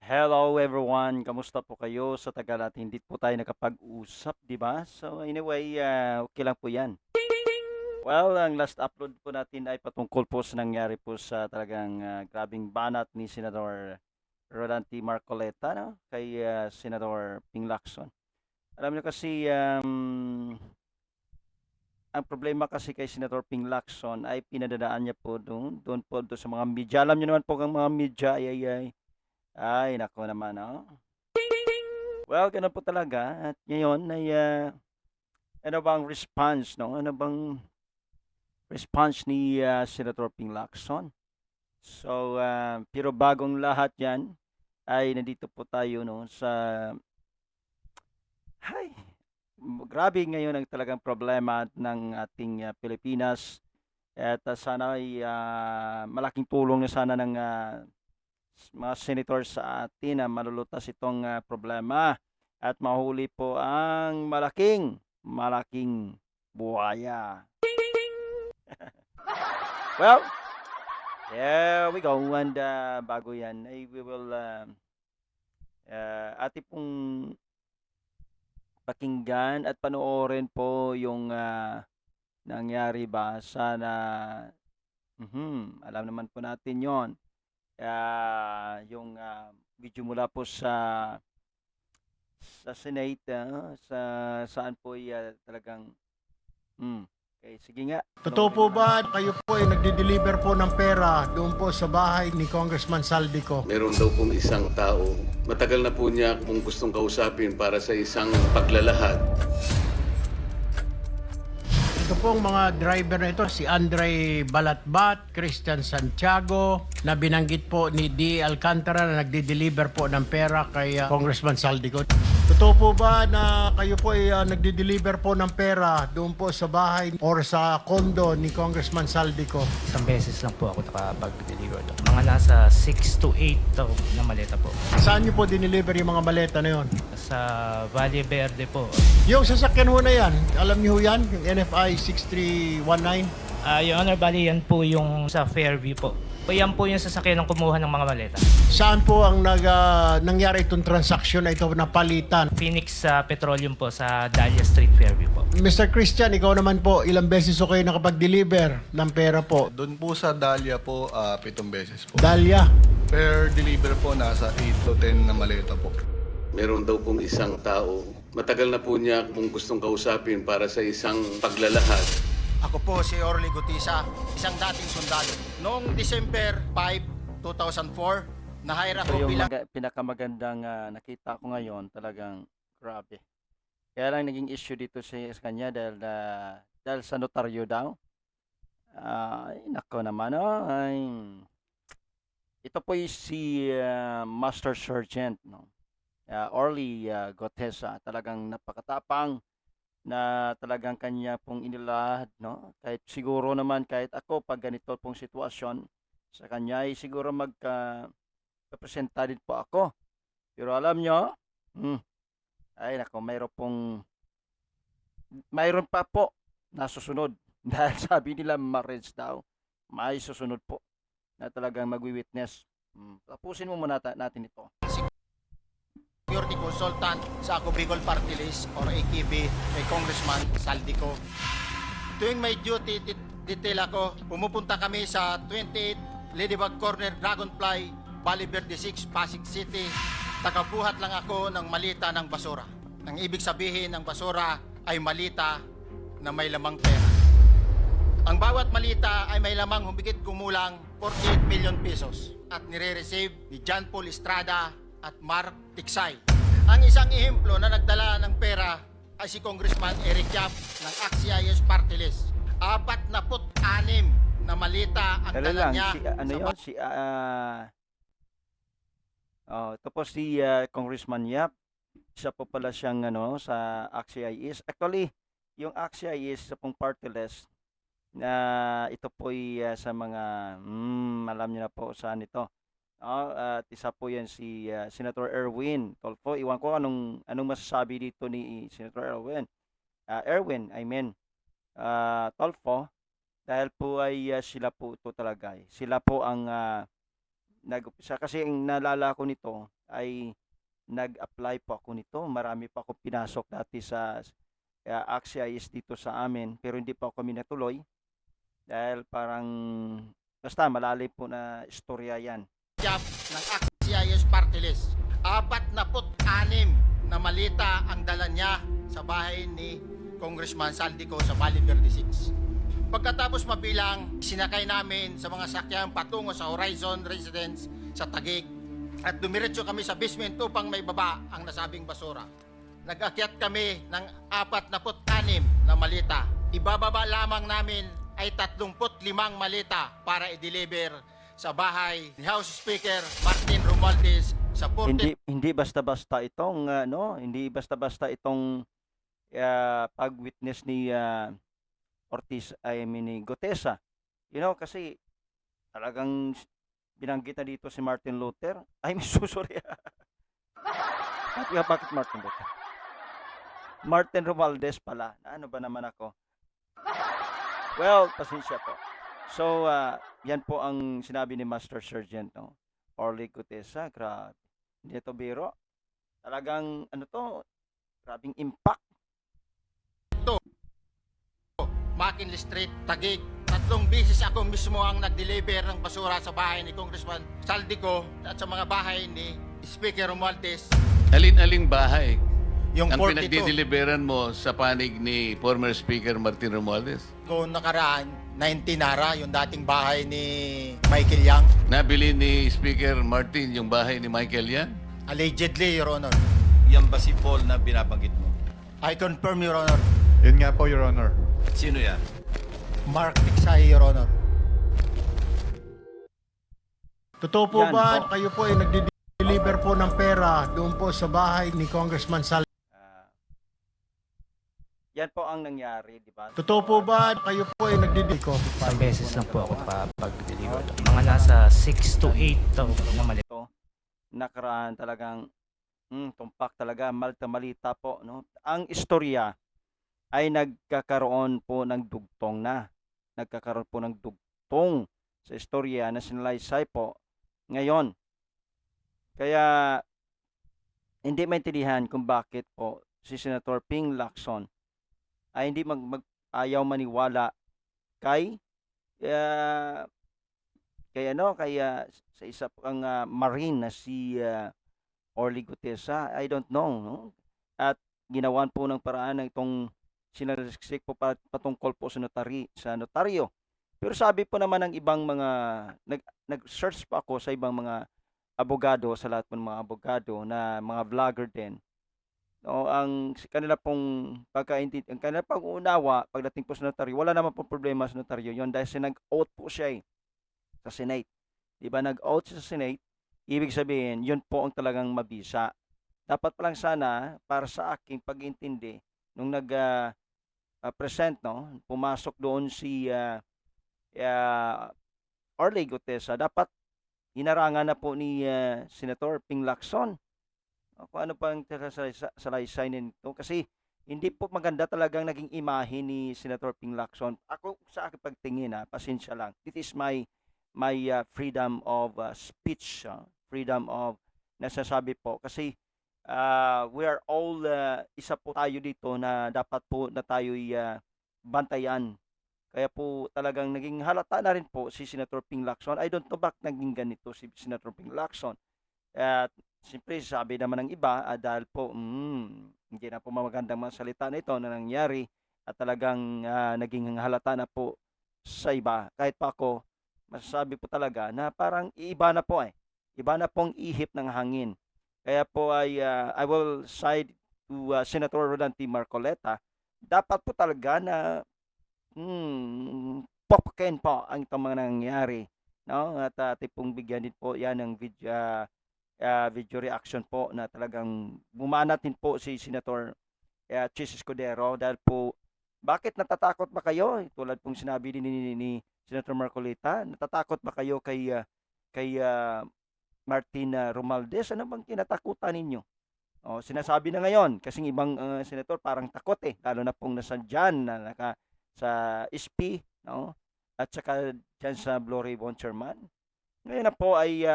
Hello everyone, kamusta po kayo? Sa tagal natin hindi po tayo nakapag-usap, 'di ba? So anyway, okay lang po 'yan. Well, ang last upload po natin ay patungkol po sa nangyari po sa talagang grabing banat ni Senador Rodante Marcoleta, no? Kay Senador Ping Lacson. Alam niyo kasi ang problema kasi kay Senador Ping Lacson ay pinadadaan niya po doon po sa mga media. Alam niyo naman po ang mga media ay nako naman, no? Well, gano'n po talaga at ngayon ay, ano bang response 'no, ano bang response ni, Senator Ping Lacson. So, pero bagong lahat 'yan ay nandito po tayo 'no sa hay, grabe ngayon ang talagang problema ng ating, Pilipinas at, sana ay, malaking tulong na sana ng, mga senator sa atin na malulutas itong, problema at mahuli po ang malaking buhaya. Well, there we go and, bago 'yan ay we will, atin pong pakinggan at panoorin po yung, nangyari ba sana alam naman po natin yon. Yung, video mula po sa Senate, sa saan po ay, talagang okey sige nga, Totoo panoorin po naman ba natin. kayo po ay nagde-deliver po ng pera doon po sa bahay ni Congressman Saldico? Meron daw pong isang tao. Matagal na po niya kung gustong kausapin para sa isang paglalahad. Ito pong mga driver na ito, si Andre Balatbat, Christian Santiago, na binanggit po ni D. Alcantara na nagde-deliver po ng pera kay Congressman Saldico. Totoo po ba na kayo po ay nagde-deliver po ng pera doon po sa bahay or sa condo ni Congressman Saldico? Isang beses lang po ako nakapag-deliver doon. Mga nasa 6 to 8 na maleta po. Saan niyo po dineliver yung mga maleta na yon? Sa Valle Verde po. Yung sasakyan ho na yan, alam niyo ho yan? Yung NFI 6319? Your Honor, bali yan po yung sa Fairview po. O yan po yung sasakyan ng kumuha ng mga maleta. Saan po ang nangyari itong transaksyon na ito na palitan? Phoenix Petroleum po sa Dahlia Street, Fairview po. Mr. Christian, ikaw naman po, ilang beses o kayo nakapag-deliver ng pera po? Doon po sa Dahlia po, 7 beses po. Dahlia. Per deliver po, nasa 8 to 10 na maleta po. Meron daw pong isang tao. Matagal na po niya kung gustong kausapin para sa isang paglalahad. Ako po si Orly Gutisa, isang dating sundalo. Noong December 5, 2004, na-hire So ako yung bilang pinakamagandang, nakita ko ngayon talagang grabe. Kaya lang naging issue dito sa kanya dahil sa notaryo daw. Ay naku naman, ay ito po si, Master Sergeant 'no, Orly, Gotesa. Talagang napakatapang na talagang kanya pong inilahad 'no, kahit siguro naman kahit ako 'pag ganito pong sitwasyon sa kanya ay siguro representa din po ako. Pero alam niyo, ay naku mayroon pa po na susunod dahil sabi nila marriage daw, may susunod po na talagang magwi-witness. Tapusin mo muna natin ito. security consultant sa Ako Bicol Party List or AKB kay Congressman Saldico. Tuwing may duty detail ako, pumupunta kami sa 28 Ladybug Corner, Dragonfly, Valle Verde 6, Pasig City. Tagabuhat lang ako ng malita ng basura. Ang ibig sabihin ng basura ay malita na may lamang pera. Ang bawat malita ay may lamang humigit kumulang 48 million pesos at nire-receive ni John Paul Estrada at Mark Tiksay. Ang isang ehemplo na nagdala ng pera ay si Congressman Eric Yap ng AXIS Party List. 46 na malita ang Dali dala lang, niya. si ano sa yun, ito po si Congressman Yap. Isa po pala siyang ano sa AXIS. Actually, yung AXIS sa pong party list na ito po ay sa mga alam niyo na po saan ito. At isa po 'yan si Senator Erwin Tolfo. Iwan ko anong masasabi dito ni Senator Erwin. Erwin, I mean, Tolfo dahil po ay sila po ito talaga. Sila po ang nag-umpisa kasi ang naalala ko nito ay nag-apply po ako nito. Marami pa akong pinasok dati sa AXIS dito sa amin pero hindi pa kami natuloy dahil parang basta malalim po na istorya yan. Job ng AXIS Party List. 46 na malita ang dala niya sa bahay ni Congressman Saldico sa Valle Verde 6. Pagkatapos mabilang, sinakay namin sa mga sakyan patungo sa Horizon Residence sa Taguig at dumiretso kami sa basement upang may baba ang nasabing basura. Nag-akyat kami ng 46 na malita. Ibababa lamang namin ay 35 malita para i-deliver sa bahay ni House Speaker Martin Romualdez sa 14 Hindi basta-basta itong hindi basta-basta itong pag-witness ni Ortiz ni Gutesa. Kasi talagang binanggit na dito si Martin Luther. Ay, sorry. Bakit Martin Luther? Martin Romualdez pala. Ano ba naman ako? Well, pasensya po. So, yan po ang sinabi ni Master Sergeant, no? Orly Gutesa, grabe. Hindi ito biro. Talagang, grabing impact. McKinley Street, Taguig. 3 beses ako mismo ang nag-deliver ng basura sa bahay ni Congressman Saldico at sa mga bahay ni Speaker Romualdez. Alin-aling bahay Yung ang 42 pinagdideliveran mo sa panig ni former Speaker Martin Romualdez? kung nakaraan, 19 Nara, yung dating bahay ni Michael Yang. Nabili ni Speaker Martin yung bahay ni Michael yan? Allegedly, Your Honor. Yan ba si Paul na binabanggit mo? I confirm, Your Honor. Yun nga po, Your Honor. Sino yan? Mark Tiksahi, Your Honor. Totoo po Yan ba po. kayo po ay nagdi-deliver po ng pera doon po sa bahay ni Congressman Saldico? Yan po ang nangyari, di ba? Totoo po ba kayo po ay nagdi-deliver? Isang beses lang po ako pag-deliver. Mga nasa 6 to 8 na malita. Ito, nakaraan talagang tumpak talaga, malta-malita po, no? Ang istorya ay nagkakaroon po ng dugtong na. Nagkakaroon po ng dugtong sa istorya na sinalaysay po ngayon. Kaya hindi maintindihan kung bakit po si Senator Ping Lacson ay hindi ayaw maniwala kay sa isa pang Marine na si Orly Gutesa. I don't know, no? At ginawan po ng paraan ng itong sinaliksik po patungkol po sa notaryo. Pero sabi po naman ng ibang mga nag-search pa ako sa ibang mga abogado, sa lahat ng mga abogado na mga vlogger din. No, ang kanila pong ang kanila pag-uunawa pagdating po sa notaryo, wala naman pong problema sa notaryo yon dahil nag-oath po siya sa Senate. 'Di ba, nag-oath siya sa Senate, ibig sabihin, yun po ang talagang mabisa. Dapat pa lang sana, para sa aking pag-intindi, nung present, no, pumasok doon si Orly Gutesa, dapat hinarangan na po ni Senator Ping Lacson kung ano pang salaysay nito, kasi hindi po maganda talagang naging imahe ni Senator Ping Lacson. Ako sa aking pagtingin, pasensya lang. It is my freedom of speech, freedom of nasasabi po, kasi we are all isa po tayo dito na dapat po na tayo'y bantayan. Kaya po talagang naging halata na rin po si Senator Ping Lacson. I don't know bakit naging ganito si Senator Ping Lacson. At siyempre sabi naman ng iba dahil po hindi na po magandang mga salita na ito na nangyari at talagang naging halata na po sa iba. Kahit pa ako, masasabi po talaga na parang iba na po iba na pong ihip ng hangin. Kaya po ay I will side to Senator Rodan T. Marcoleta. Dapat po talaga na popakin po ang itong mga nangyari, no? At tipong bigyan din po yan ng video reaction po na talagang bumanatin po si Senator Chis Escudero dahil po bakit natatakot ba kayo? Tulad pong sinabi din ni Senator Marcoleta, natatakot ba kayo kay Martin Romualdez? Ano bang kinatakutan ninyo? Sinasabi na ngayon kasing ibang senator parang takot lalo na pong nasandyan na sa SP, no? At saka dyan sa Blue Ribbon Chairman. Ngayon na po ay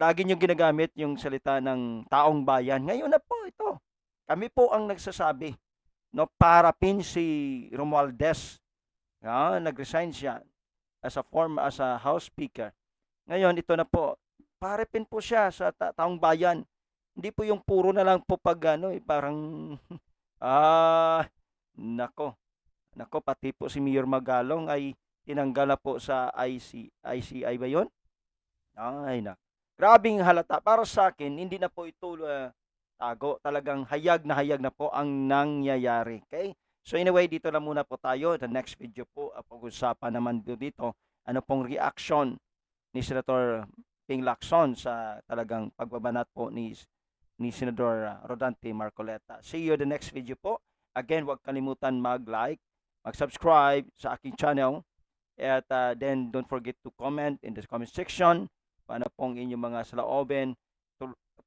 lagi niyong ginagamit yung salita ng taong bayan. Ngayon na po ito. Kami po ang nagsasabi. No, parapin si Romualdez. Nag-resign siya as a House Speaker. Ngayon ito na po. Parapin po siya sa taong bayan. Hindi po yung puro na lang po pag parang nako. Nako, pati po si Mayor Magalong ay tinanggal na po sa ICI ba 'yon? Ay, grabing halata. Para sa akin, hindi na po ito tago. Talagang hayag na po ang nangyayari. Okay? So anyway, dito na muna po tayo. The next video po, pag-usapan naman dito, ano pong reaction ni Senator Ping Lacson sa talagang pagbabanat po ni Senador Rodante Marcoleta. See you the next video po. Again, huwag kalimutan mag-like, mag-subscribe sa aking channel. At then don't forget to comment in the comment section paano pong inyong mga saloobin.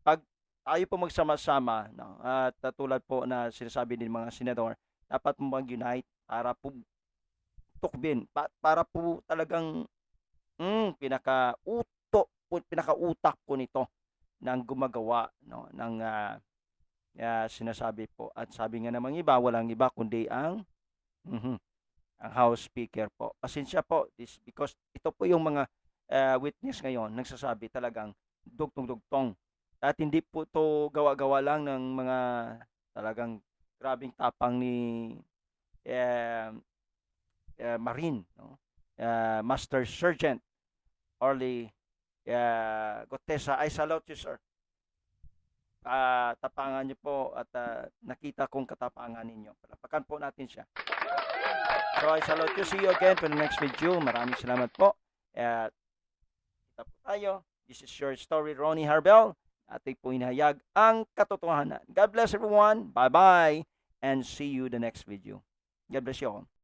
Pag tayo po magsama-sama, no, at tulad po na sinasabi din mga senador, dapat po mag-unite para po tukbin, para po talagang pinakautak po nito ng gumagawa, no, ng sinasabi po. At sabi nga namang iba, walang iba kundi ang House Speaker po. Pasensya po, because ito po yung mga witness ngayon nagsasabi talagang dugtong-dugtong. At hindi po to gawa-gawa lang ng mga talagang grabing tapang ni Marine, no? Master Sergeant Orly Gotesa. I salute you, sir. Tapangan niyo po at nakita kong katapangan ninyo. Palapakan po natin siya. So I salute you. See you again for the next video. Maraming salamat po. At kita po tayo. This is your story, Ronnie Harbel. Ating po hinahayag ang katotohanan. God bless everyone. Bye-bye. And see you the next video. God bless you all.